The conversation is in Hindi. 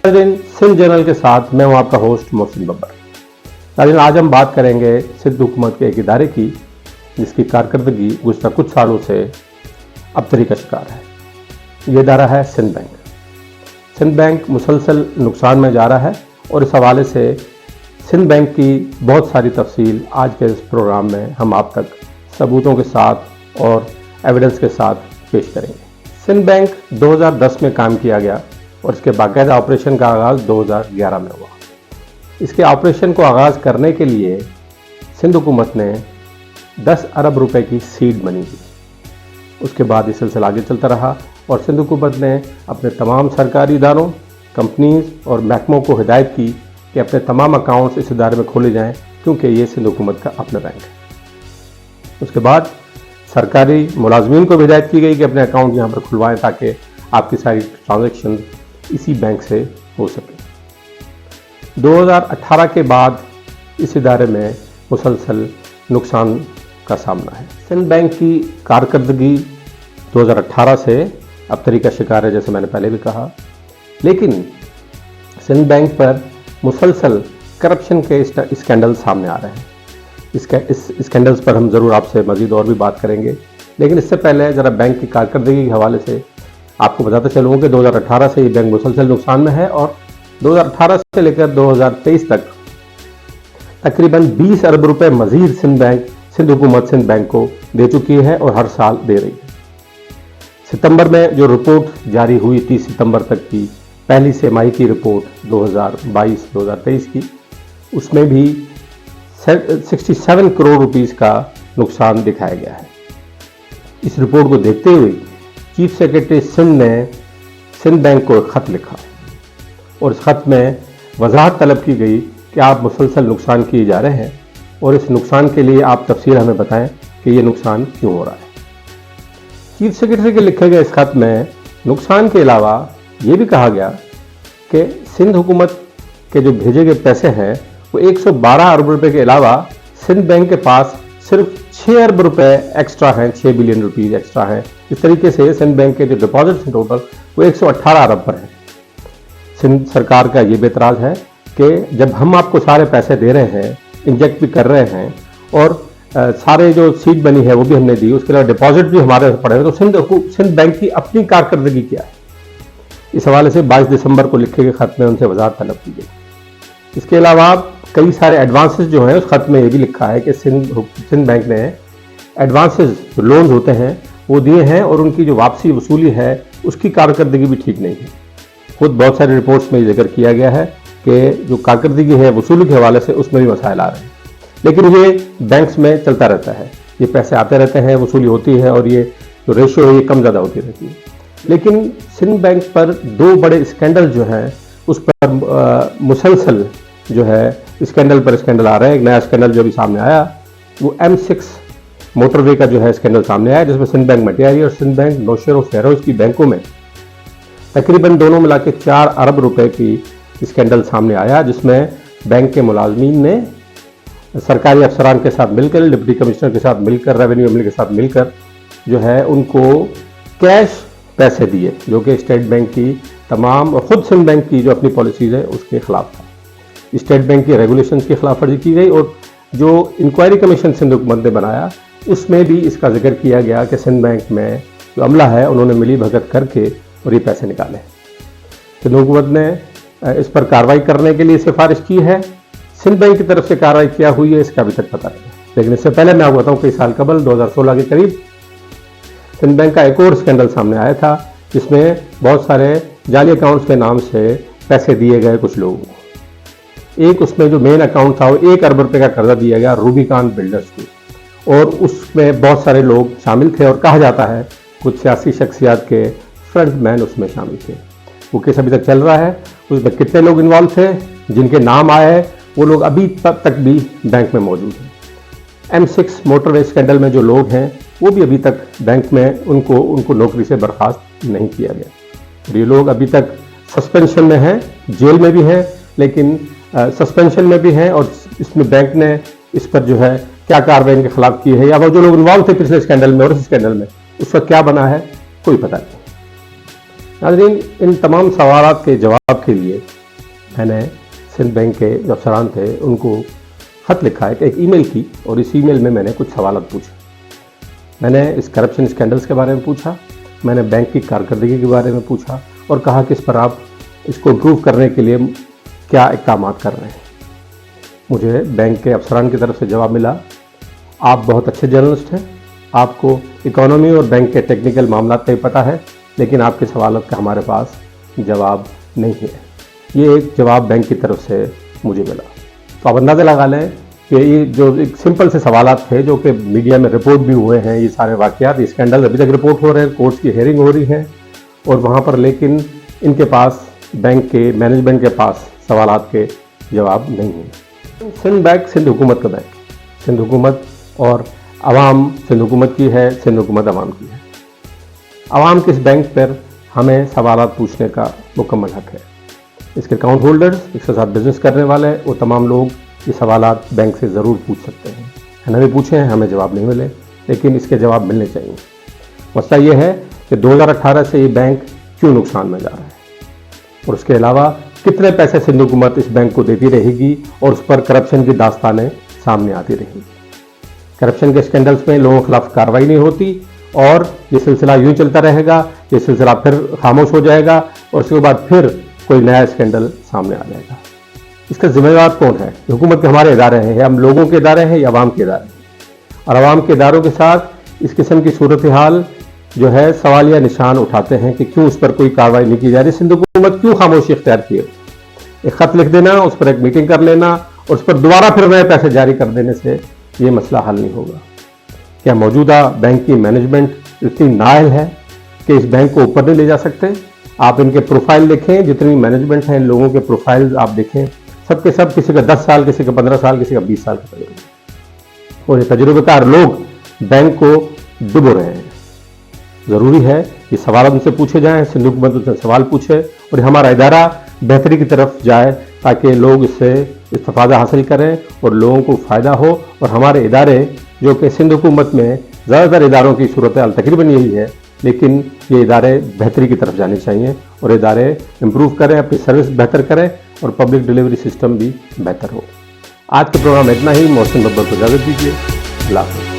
दिन सिंध जर्नल के साथ मैं हूं आपका होस्ट मोहसिन बब्बर। नाज़रीन, आज हम बात करेंगे सिंध हुकूमत के एक इदारे की जिसकी कारकर्दगी गुज़श्ता कुछ सालों से अबतरी का शिकार है। ये इदारा है सिंध बैंक। सिंध बैंक मुसलसल नुकसान में जा रहा है और इस हवाले से सिंध बैंक की बहुत सारी तफसील आज के इस प्रोग्राम में हम आप तक सबूतों के साथ और एविडेंस के साथ पेश करेंगे। सिंध बैंक 2010 में काम किया गया और इसके बाकायदा ऑपरेशन का आगाज़ 2011 में हुआ। इसके ऑपरेशन को आगाज़ करने के लिए सिंध हुकूमत ने 10 अरब रुपए की सीड मनी दी। उसके बाद ये सिलसिला आगे चलता रहा और सिंध हुकूमत ने अपने तमाम सरकारी इदारों, कंपनीज और महकमों को हिदायत की कि अपने तमाम अकाउंट्स इस इदारे में खोले जाएं क्योंकि ये सिंध हुकूमत का अपना बैंक है। उसके बाद सरकारी मुलाजमीन को भी हिदायत की गई कि अपने अकाउंट यहाँ पर खुलवाएं ताकि आपकी सारी ट्रांजैक्शन इसी बैंक से हो सके। 2018 के बाद इस इदारे में मुसलसल नुकसान का सामना है। सिंध बैंक की कारकर्दगी 2018 से अबतरी का शिकार है, जैसे मैंने पहले भी कहा, लेकिन सिंध बैंक पर मुसलसल करप्शन के स्कैंडल सामने आ रहे हैं। इस स्कैंडल्स पर हम ज़रूर आपसे मज़ीद और भी बात करेंगे, लेकिन इससे पहले ज़रा बैंक की कारकर्दगी के हवाले से आपको बताते चलूँगा कि 2018 से ये बैंक मुसलसल नुकसान में है और 2018 से लेकर 2023 तक तकरीबन 20 अरब रुपए मज़ीद सिंध हुकूमत सिंध बैंक को दे चुकी है और हर साल दे रही है। सितंबर में जो रिपोर्ट जारी हुई 30 सितंबर तक की पहली तिमाही की रिपोर्ट 2022-2023 की, उसमें भी 67 करोड़ रुपीस का नुकसान दिखाया गया है। इस रिपोर्ट को देखते हुए चीफ सेक्रेटरी सिंध ने सिंध बैंक को एक ख़त लिखा और इस ख़त में वजाहत तलब की गई कि आप मुसलसल नुकसान किए जा रहे हैं और इस नुकसान के लिए आप तफसील हमें बताएं कि ये नुकसान क्यों हो रहा है। चीफ सेक्रेटरी के लिखे गए इस ख़त में नुकसान के अलावा ये भी कहा गया कि सिंध हुकूमत के जो भेजे गए पैसे हैं वो 112 अरब रुपए के अलावा सिंध बैंक के पास सिर्फ 6 अरब रुपए एक्स्ट्रा हैं, 6 बिलियन रुपीज़ एक्स्ट्रा हैं। इस तरीके से सिंध बैंक के जो डिपॉजिट्स हैं टोटल वो 118 अरब पर हैं। सिंध सरकार का ये बेतराज है कि जब हम आपको सारे पैसे दे रहे हैं, इंजेक्ट भी कर रहे हैं और सारे जो सीड बनी है वो भी हमने दी, उसके अलावा डिपॉजिट भी हमारे पड़े हैं, तो सिंध बैंक की अपनी कारकर्दगी क्या है, इस हवाले से 22 दिसंबर को लिखे गए खत में उनसे वजाहत तलब की गई। इसके अलावा कई सारे एडवांसेस जो हैं उस खत में ये भी लिखा है कि सिंध बैंक ने एडवांसेस जो लोन्स होते हैं वो दिए हैं और उनकी जो वापसी वसूली है उसकी कारकर्दगी भी ठीक नहीं है। खुद बहुत सारी रिपोर्ट्स में ये जिक्र किया गया है कि जो कारकर्दगी है वसूली के हवाले से उसमें भी मसाइल आ रहे हैं, लेकिन ये बैंक्स में चलता रहता है, ये पैसे आते रहते हैं, वसूली होती है और ये जो रेशियो है ये कम ज़्यादा होती रहती है। लेकिन सिंध बैंक पर दो बड़े स्कैंडल जो हैं उस पर मुसलसल जो है स्कैंडल पर स्कैंडल आ रहे हैं। एक नया स्कैंडल जो भी सामने आया वो M6 मोटरवे का जो है स्कैंडल सामने आया, जिसमें सिंध बैंक मटियारी और सिंध बैंक नौशेर और फेरोज की बैंकों में तकरीबन दोनों मिला के 4 अरब रुपए की स्कैंडल सामने आया, जिसमें बैंक के मुलाजमीन ने सरकारी अफसरान के साथ मिलकर, डिप्टी कमिश्नर के साथ मिलकर, रेवेन्यू एमएलए के साथ मिलकर जो है उनको कैश पैसे दिए, जो कि स्टेट बैंक की तमाम और खुद सिंध बैंक की जो अपनी पॉलिसीज़ है उसके खिलाफ था। स्टेट बैंक की रेगुलेशंस की खिलाफ वर्जी की गई और जो इंक्वायरी कमीशन सिंध हुकूमत ने बनाया उसमें भी इसका जिक्र किया गया कि सिंध बैंक में जो अमला है उन्होंने मिली भगत करके और ये पैसे निकाले। सिंध हुकूमत ने इस पर कार्रवाई करने के लिए सिफारिश की है। सिंध बैंक की तरफ से कार्रवाई क्या हुई है इसका अभी तक पता नहीं, लेकिन इससे पहले मैं आपको बताऊँ कई साल कबल 2016 के करीब सिंध बैंक का एक और स्कैंडल सामने आया था, जिसमें बहुत सारे जाली अकाउंट्स के नाम से पैसे दिए गए कुछ लोगों को। एक उसमें जो मेन अकाउंट था वो 1 अरब रुपए का कर्जा दिया गया रूबिकान बिल्डर्स को, और उसमें बहुत सारे लोग शामिल थे और कहा जाता है कुछ सियासी शख्सियात के फ्रंट मैन उसमें शामिल थे। वो केस अभी तक चल रहा है, उसमें कितने लोग इन्वॉल्व थे, जिनके नाम आए हैं वो लोग अभी तक भी बैंक में मौजूद हैं। M6 मोटरवे स्कैंडल में जो लोग हैं वो भी अभी तक बैंक में उनको नौकरी से बर्खास्त नहीं किया गया। ये लोग अभी तक सस्पेंशन में हैं, जेल में भी हैं, लेकिन सस्पेंशन में भी हैं और इसमें बैंक ने इस पर जो है क्या कार्रवाई इनके खिलाफ की है या वो जो लोग इन्वॉल्व थे पिछले स्कैंडल में और इस स्कैंडल में उसका क्या बना है कोई पता नहीं। नाज़रीन, इन तमाम सवालात के जवाब के लिए मैंने सिंध बैंक के जो अफसरान थे उनको ख़त लिखा है, एक ईमेल की, और इस ईमेल में मैंने कुछ सवालात पूछे। मैंने इस करप्शन स्कैंडल्स के बारे में पूछा, मैंने बैंक की कारकर्दगी के बारे में पूछा और कहा कि इस पर आप इसको इम्प्रूव करने के लिए क्या इक़दाम कर रहे हैं। मुझे बैंक के अफसरान की तरफ से जवाब मिला, आप बहुत अच्छे जर्नलिस्ट हैं, आपको इकोनॉमी और बैंक के टेक्निकल मामला का ही पता है, लेकिन आपके सवालों का हमारे पास जवाब नहीं है। ये एक जवाब बैंक की तरफ से मुझे मिला। तो आप अंदाज़ा लगा लें कि ये जो एक सिंपल से सवालात थे जो कि मीडिया में रिपोर्ट भी हुए हैं, ये सारे वाक़यात, ये स्कैंडल अभी तक रिपोर्ट हो रहे हैं, कोर्ट्स की हेयरिंग हो रही है और वहाँ पर, लेकिन इनके पास, बैंक के मैनेजमेंट के पास सवालात के जवाब नहीं है। सिंध बैंक सिंध हुकूमत का बैंक, सिंध हुकूमत और अवाम सिंध हुकूमत की है, सिंध हुकूमत अवाम की है। अवाम के इस बैंक पर हमें सवालात पूछने का मुकम्मल हक है। इसके अकाउंट होल्डर्स, इसके साथ बिजनेस करने वाले, वो तमाम लोग ये सवालात बैंक से ज़रूर पूछ सकते हैं। हमने भी पूछे हैं, हमें जवाब नहीं मिले, लेकिन इसके जवाब मिलने चाहिए। मसला ये है कि 2018 से ये बैंक क्यों नुकसान में जा रहा है और उसके अलावा कितने पैसे सिंध हुकूमत इस बैंक को देती रहेगी और उस पर करप्शन की दास्तानें सामने आती रहेंगी। करप्शन के स्कैंडल्स में लोगों के खिलाफ कार्रवाई नहीं होती और ये सिलसिला यूं चलता रहेगा, ये सिलसिला फिर खामोश हो जाएगा और उसके बाद फिर कोई नया स्कैंडल सामने आ जाएगा। इसका जिम्मेदार कौन है? हुकूमत के हमारे इदारे हैं, या हम लोगों के इदारे हैं या अवाम के इदारे हैं? और अवाम के इदारों के साथ इस किस्म की सूरत हाल जो है सवालिया निशान उठाते हैं कि क्यों उस पर कोई कार्रवाई नहीं की जा रही, सिंध हुकूमत क्यों खामोशी इख्तियार की है। एक ख़त लिख देना, उस पर एक मीटिंग कर लेना और उस पर दोबारा फिर नए पैसे जारी कर देने से ये मसला हल नहीं होगा। क्या मौजूदा बैंक की मैनेजमेंट इतनी नाअहल है कि इस बैंक को ऊपर नहीं ले जा सकते? आप इनके प्रोफाइल देखें, जितनी मैनेजमेंट है इन लोगों के प्रोफाइल आप देखें, सबके सब किसी का 10 साल, किसी का 15 साल, किसी का 20 साल का तजुर्बा, और ये तजुर्बेकार लोग बैंक को डुबो रहे हैं। ज़रूरी है कि सवाल उनसे पूछे जाएं, सिंध हुकूमत उनसे सवाल पूछे और हमारा इदारा बेहतरी की तरफ जाए ताकि लोग इससे इस्तिफादा हासिल करें और लोगों को फ़ायदा हो। और हमारे इदारे जो कि सिंध हुकूमत में ज़्यादातर इदारों की सूरत हाल तकरीबन यही है, लेकिन ये इदारे बेहतरी की तरफ जाने चाहिए और इदारे इम्प्रूव करें, अपनी सर्विस बेहतर करें और पब्लिक डिलीवरी सिस्टम भी बेहतर हो। आज के प्रोग्राम में इतना ही। मोहसिन बब्बर को इजाज़त दीजिए। अल्लाह हाफ़िज़।